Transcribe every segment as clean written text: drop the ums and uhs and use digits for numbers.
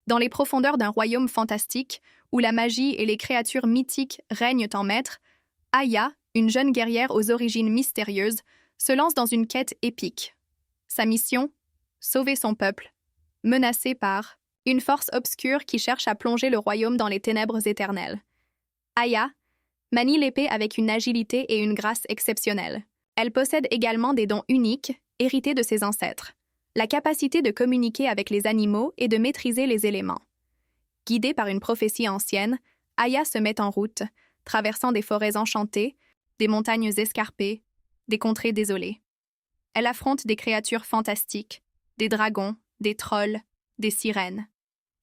Dans les profondeurs d'un royaume fantastique, où la magie et les créatures mythiques règnent en maître, Aya, une jeune guerrière aux origines mystérieuses, se lance dans une quête épique. Sa mission? Sauver son peuple, menacé par une force obscure qui cherche à plonger le royaume dans les ténèbres éternelles. Aya manie l'épée avec une agilité et une grâce exceptionnelles. Elle possède également des dons uniques, hérités de ses ancêtres. La capacité de communiquer avec les animaux et de maîtriser les éléments. Guidée par une prophétie ancienne, Aya se met en route, traversant des forêts enchantées, des montagnes escarpées, des contrées désolées. Elle affronte des créatures fantastiques, des dragons, des trolls, des sirènes.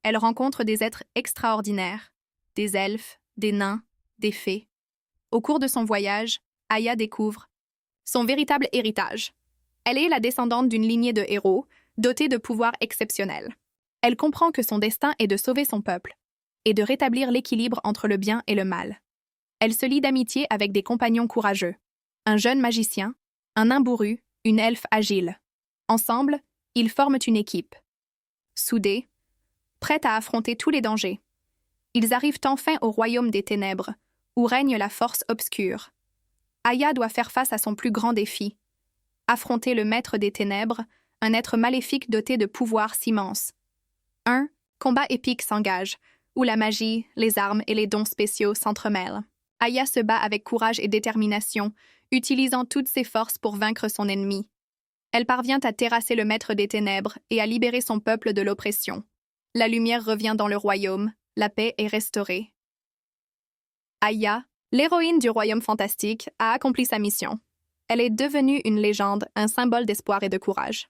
Elle rencontre des êtres extraordinaires, des elfes, des nains, des fées. Au cours de son voyage, Aya découvre son véritable héritage. Elle est la descendante d'une lignée de héros, dotée de pouvoirs exceptionnels. Elle comprend que son destin est de sauver son peuple et de rétablir l'équilibre entre le bien et le mal. Elle se lie d'amitié avec des compagnons courageux, un jeune magicien, un nain bourru, une elfe agile. Ensemble, ils forment une équipe. Soudés, prête à affronter tous les dangers. Ils arrivent enfin au royaume des ténèbres, où règne la force obscure. Aya doit faire face à son plus grand défi, affronter le maître des ténèbres, un être maléfique doté de pouvoirs immenses. Un combat épique s'engage, où la magie, les armes et les dons spéciaux s'entremêlent. Aya se bat avec courage et détermination, utilisant toutes ses forces pour vaincre son ennemi. Elle parvient à terrasser le maître des ténèbres et à libérer son peuple de l'oppression. La lumière revient dans le royaume, la paix est restaurée. Aya, l'héroïne du royaume fantastique, a accompli sa mission. Elle est devenue une légende, un symbole d'espoir et de courage.